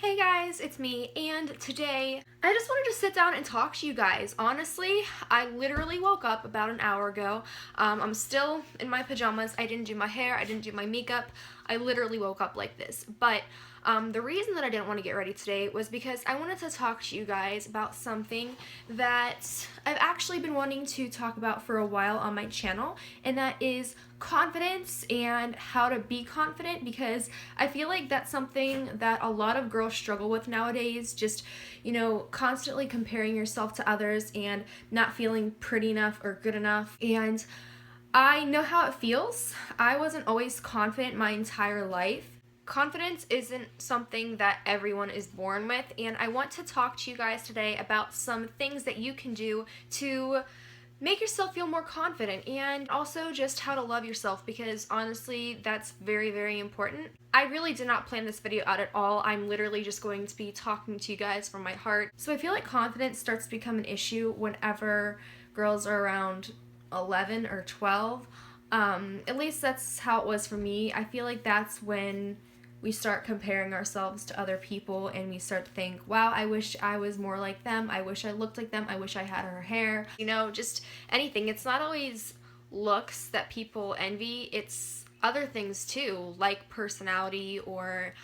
Hey guys, it's me, and today I just wanted to sit down and talk to you guys. Honestly, I literally woke up about an hour ago. I'm still in my pajamas. I didn't do my hair, I didn't do my makeup. I literally woke up like this. But the reason that I didn't want to get ready today was because I wanted to talk to you guys about something that I've actually been wanting to talk about for a while on my channel, and that is confidence and how to be confident, because I feel like that's something that a lot of girls struggle with nowadays, just, constantly comparing yourself to others and not feeling pretty enough or good enough. And I know how it feels. I wasn't always confident my entire life. Confidence isn't something that everyone is born with, and I want to talk to you guys today about some things that you can do to make yourself feel more confident, and also just how to love yourself, because honestly that's very, very important. I really did not plan this video out at all. I'm literally just going to be talking to you guys from my heart. So I feel like confidence starts to become an issue whenever girls are around 11 or 12. At least that's how it was for me. I feel like that's when we start comparing ourselves to other people, and we start to think, wow, I wish I was more like them, I wish I looked like them, I wish I had her hair, just anything. It's not always looks that people envy, it's other things too, like personality, or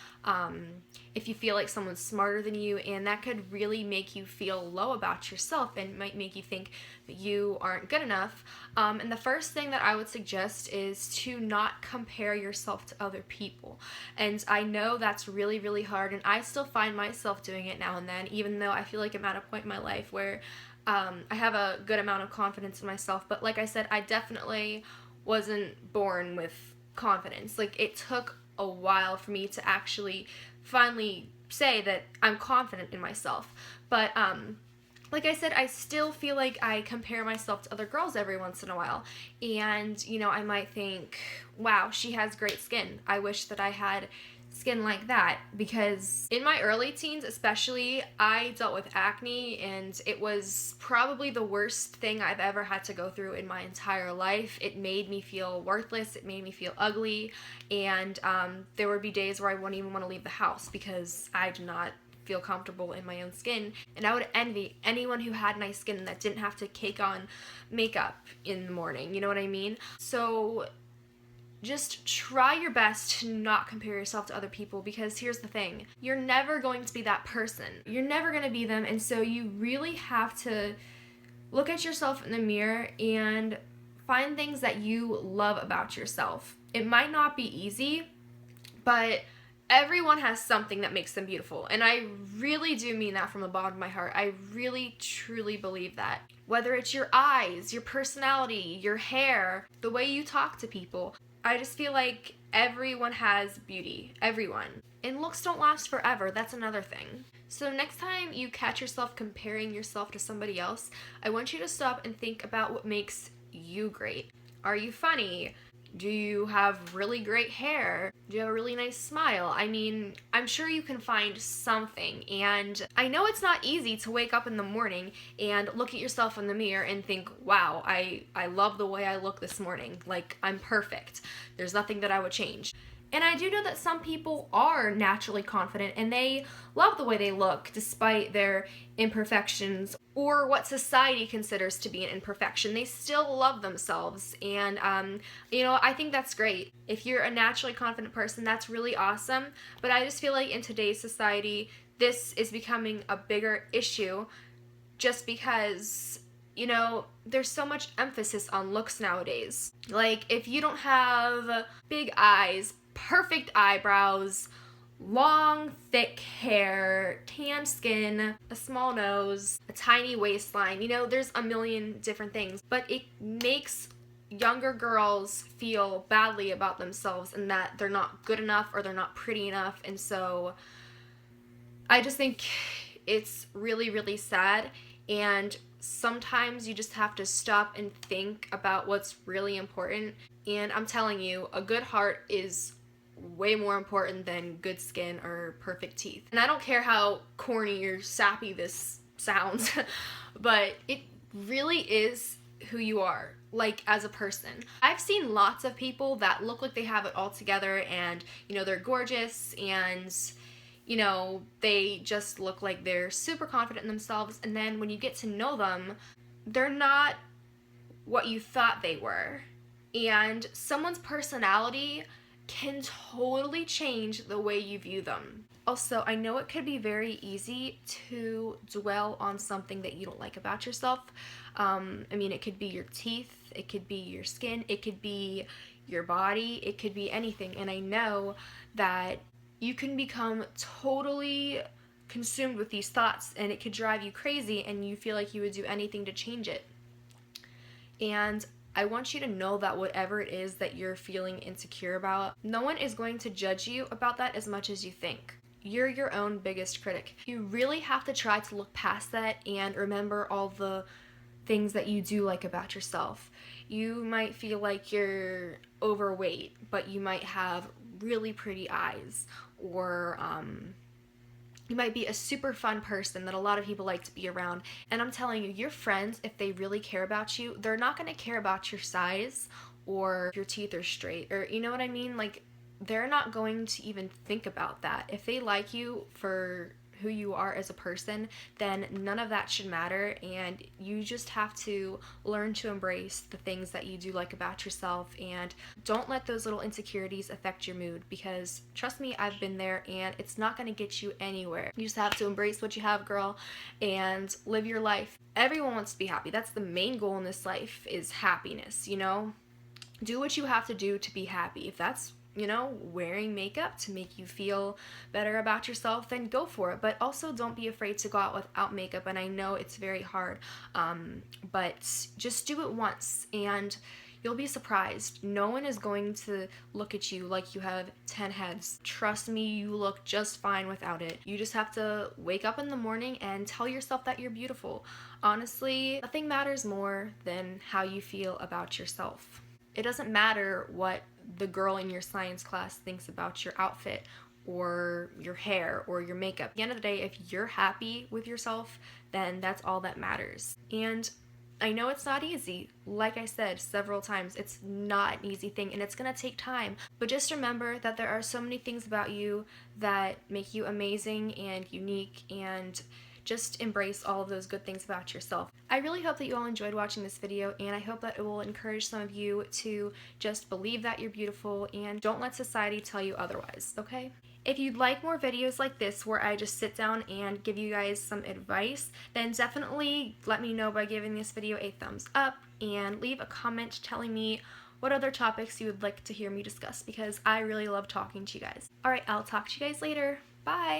if you feel like someone's smarter than you, and that could really make you feel low about yourself and might make you think that you aren't good enough. And the first thing that I would suggest is to not compare yourself to other people. And I know that's really, really hard, and I still find myself doing it now and then, even though I feel like I'm at a point in my life where I have a good amount of confidence in myself. But like I said, I definitely wasn't born with confidence. Like, it took a while for me to actually finally say that I'm confident in myself. But like I said, I still feel like I compare myself to other girls every once in a while. And, I might think, wow, she has great skin. I wish that I had skin like that, because in my early teens especially, I dealt with acne, and it was probably the worst thing I've ever had to go through in my entire life. It made me feel worthless, it made me feel ugly, and there would be days where I wouldn't even want to leave the house because I did not feel comfortable in my own skin, and I would envy anyone who had nice skin that didn't have to cake on makeup in the morning, you know what I mean? So just try your best to not compare yourself to other people, because here's the thing, you're never going to be that person. You're never going to be them, and so you really have to look at yourself in the mirror and find things that you love about yourself. It might not be easy, but everyone has something that makes them beautiful, and I really do mean that from the bottom of my heart. I really, truly believe that. Whether it's your eyes, your personality, your hair, the way you talk to people, I just feel like everyone has beauty. Everyone. And looks don't last forever. That's another thing. So next time you catch yourself comparing yourself to somebody else, I want you to stop and think about what makes you great. Are you funny? Do you have really great hair? Do you have a really nice smile? I mean, I'm sure you can find something, and I know it's not easy to wake up in the morning and look at yourself in the mirror and think, wow, I love the way I look this morning. Like, I'm perfect. There's nothing that I would change. And I do know that some people are naturally confident and they love the way they look despite their imperfections, or what society considers to be an imperfection. They still love themselves, and I think that's great. If you're a naturally confident person, that's really awesome, but I just feel like in today's society, this is becoming a bigger issue just because there's so much emphasis on looks nowadays. Like, if you don't have big eyes, perfect eyebrows, long, thick hair, tan skin, a small nose, a tiny waistline, there's a million different things, but it makes younger girls feel badly about themselves and that they're not good enough or they're not pretty enough. And so I just think it's really, really sad, and sometimes you just have to stop and think about what's really important. And I'm telling you, a good heart is way more important than good skin or perfect teeth. And I don't care how corny or sappy this sounds, but it really is who you are, like, as a person. I've seen lots of people that look like they have it all together, and they're gorgeous, and they just look like they're super confident in themselves, and then when you get to know them, they're not what you thought they were. And someone's personality can totally change the way you view them. Also, I know it could be very easy to dwell on something that you don't like about yourself. It could be your teeth, it could be your skin, it could be your body, it could be anything. And I know that you can become totally consumed with these thoughts, and it could drive you crazy, and you feel like you would do anything to change it. And I want you to know that whatever it is that you're feeling insecure about, no one is going to judge you about that as much as you think. You're your own biggest critic. You really have to try to look past that and remember all the things that you do like about yourself. You might feel like you're overweight, but you might have really pretty eyes, or you might be a super fun person that a lot of people like to be around. And I'm telling you, your friends, if they really care about you, they're not going to care about your size or if your teeth are straight, or you know what I mean? Like, they're not going to even think about that. If they like you for who you are as a person, then none of that should matter, and you just have to learn to embrace the things that you do like about yourself, and don't let those little insecurities affect your mood, because trust me, I've been there, and it's not going to get you anywhere. You just have to embrace what you have, girl, and live your life. Everyone wants to be happy. That's the main goal in this life, is happiness. Do what you have to do to be happy. If that's wearing makeup to make you feel better about yourself, then go for it. But also don't be afraid to go out without makeup. And I know it's very hard, but just do it once and you'll be surprised. No one is going to look at you like you have 10 heads. Trust me, you look just fine without it. You just have to wake up in the morning and tell yourself that you're beautiful. Honestly, nothing matters more than how you feel about yourself. It doesn't matter what the girl in your science class thinks about your outfit or your hair or your makeup. At the end of the day, if you're happy with yourself, then that's all that matters. And I know it's not easy. Like I said several times, it's not an easy thing and it's gonna take time. But just remember that there are so many things about you that make you amazing and unique, and just embrace all of those good things about yourself. I really hope that you all enjoyed watching this video, and I hope that it will encourage some of you to just believe that you're beautiful and don't let society tell you otherwise, okay? If you'd like more videos like this where I just sit down and give you guys some advice, then definitely let me know by giving this video a thumbs up and leave a comment telling me what other topics you would like to hear me discuss, because I really love talking to you guys. Alright, I'll talk to you guys later. Bye!